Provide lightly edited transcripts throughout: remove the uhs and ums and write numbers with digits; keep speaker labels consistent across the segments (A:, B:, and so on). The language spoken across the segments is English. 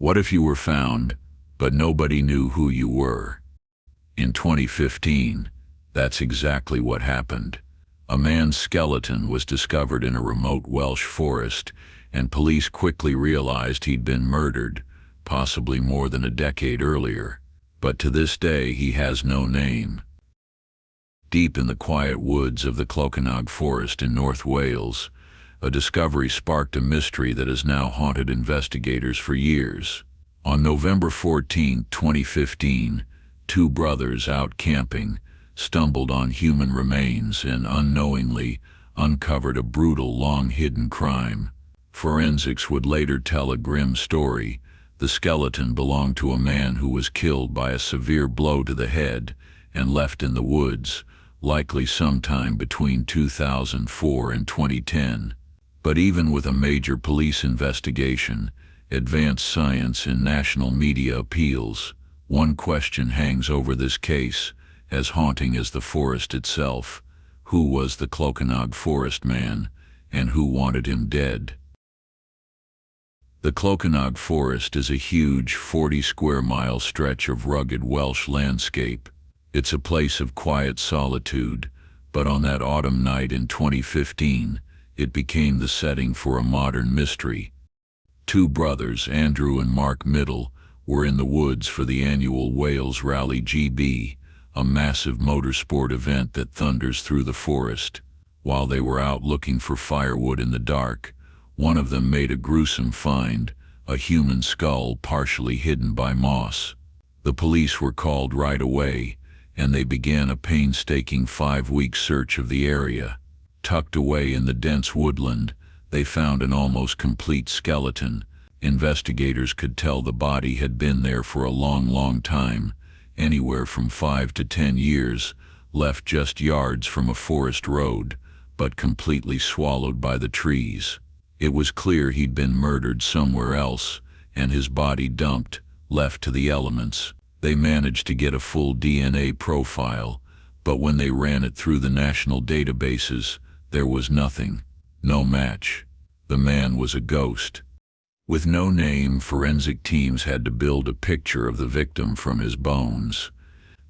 A: What if you were found, but nobody knew who you were? In 2015, that's exactly what happened. A man's skeleton was discovered in a remote Welsh forest, and police quickly realized he'd been murdered, possibly more than a decade earlier. But to this day, he has no name. Deep in the quiet woods of the Clocaenog Forest in North Wales, a discovery sparked a mystery that has now haunted investigators for years. On November 14, 2015, two brothers out camping stumbled on human remains and unknowingly uncovered a brutal, long-hidden crime. Forensics would later tell a grim story. The skeleton belonged to a man who was killed by a severe blow to the head and left in the woods, likely sometime between 2004 and 2010. But even with a major police investigation, advanced science and national media appeals, one question hangs over this case, as haunting as the forest itself. Who was the Clocaenog Forest man, and who wanted him dead? The Clocaenog Forest is a huge 40-square-mile stretch of rugged Welsh landscape. It's a place of quiet solitude, but on that autumn night in 2015, it became the setting for a modern mystery. Two brothers, Andrew and Mark Middle, were in the woods for the annual Wales Rally GB, a massive motorsport event that thunders through the forest. While they were out looking for firewood in the dark, one of them made a gruesome find, a human skull partially hidden by moss. The police were called right away, and they began a painstaking 5-week search of the area. Tucked away in the dense woodland, they found an almost complete skeleton. Investigators could tell the body had been there for a long time, anywhere from 5 to 10 years, left just yards from a forest road, but completely swallowed by the trees. It was clear he'd been murdered somewhere else, and his body dumped, left to the elements. They managed to get a full DNA profile, but when they ran it through the national databases, there was nothing, no match. The man was a ghost. With no name, forensic teams had to build a picture of the victim from his bones.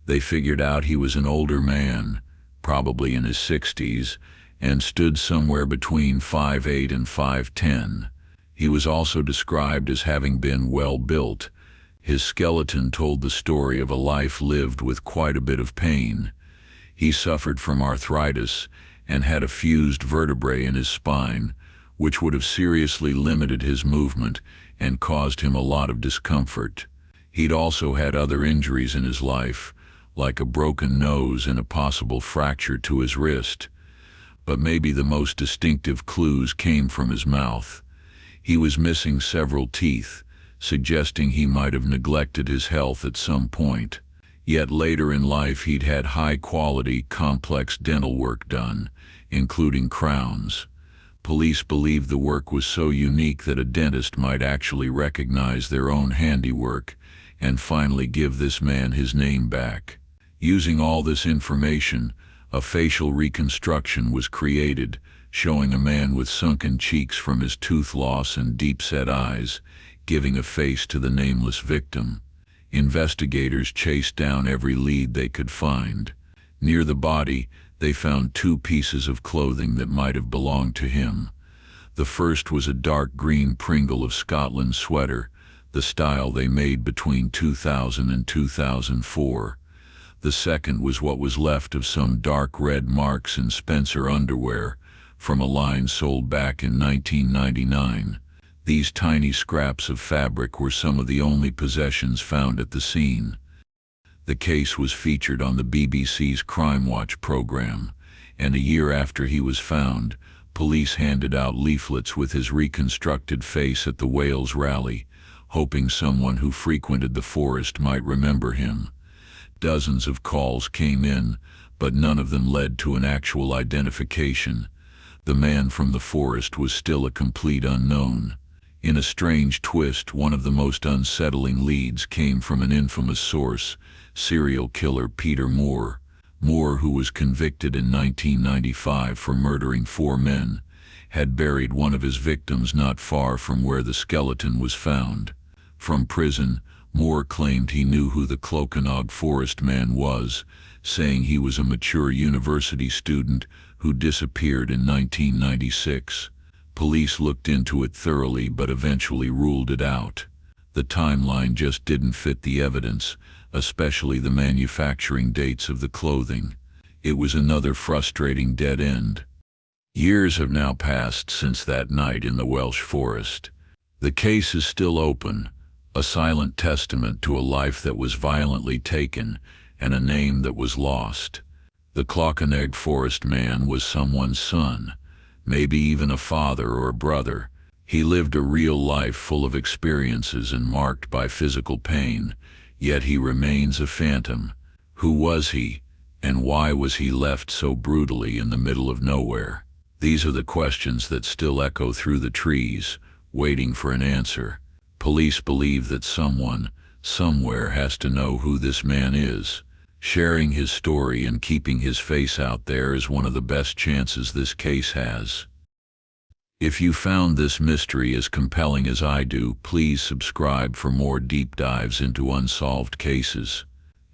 A: They figured out he was an older man, probably in his 60s, and stood somewhere between 5'8" and 5'10". He was also described as having been well built. His skeleton told the story of a life lived with quite a bit of pain. He suffered from arthritis and had a fused vertebrae in his spine, which would have seriously limited his movement and caused him a lot of discomfort. He'd also had other injuries in his life, like a broken nose and a possible fracture to his wrist. But maybe the most distinctive clues came from his mouth. He was missing several teeth, suggesting he might have neglected his health at some point. Yet later in life he'd had high-quality, complex dental work done, including crowns. Police believed the work was so unique that a dentist might actually recognize their own handiwork and finally give this man his name back. Using all this information, a facial reconstruction was created, showing a man with sunken cheeks from his tooth loss and deep-set eyes, giving a face to the nameless victim. Investigators chased down every lead they could find. Near the body, they found 2 pieces of clothing that might have belonged to him. The first was a dark green Pringle of Scotland sweater, the style they made between 2000 and 2004. The second was what was left of some dark red Marks and Spencer underwear from a line sold back in 1999. These tiny scraps of fabric were some of the only possessions found at the scene. The case was featured on the BBC's Crime Watch program, and a year after he was found, police handed out leaflets with his reconstructed face at the Wales Rally, hoping someone who frequented the forest might remember him. Dozens of calls came in, but none of them led to an actual identification. The man from the forest was still a complete unknown. In a strange twist, one of the most unsettling leads came from an infamous source, serial killer Peter Moore. Moore, who was convicted in 1995 for murdering 4 men, had buried one of his victims not far from where the skeleton was found. From prison, Moore claimed he knew who the Clocaenog Forest man was, saying he was a mature university student who disappeared in 1996. Police looked into it thoroughly but eventually ruled it out. The timeline just didn't fit the evidence, especially the manufacturing dates of the clothing. It was another frustrating dead end. Years have now passed since that night in the Welsh forest. The case is still open, a silent testament to a life that was violently taken and a name that was lost. The Clocaenog Forest man was someone's son, maybe even a father or a brother. He lived a real life full of experiences and marked by physical pain, yet he remains a phantom. Who was he, and why was he left so brutally in the middle of nowhere? These are the questions that still echo through the trees, waiting for an answer. Police believe that someone, somewhere has to know who this man is. Sharing his story and keeping his face out there is one of the best chances this case has. If you found this mystery as compelling as I do, please subscribe for more deep dives into unsolved cases.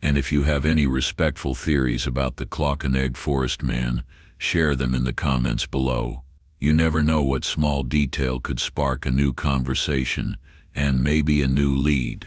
A: And if you have any respectful theories about the Clocaenog Forest man, share them in the comments below. You never know what small detail could spark a new conversation and maybe a new lead.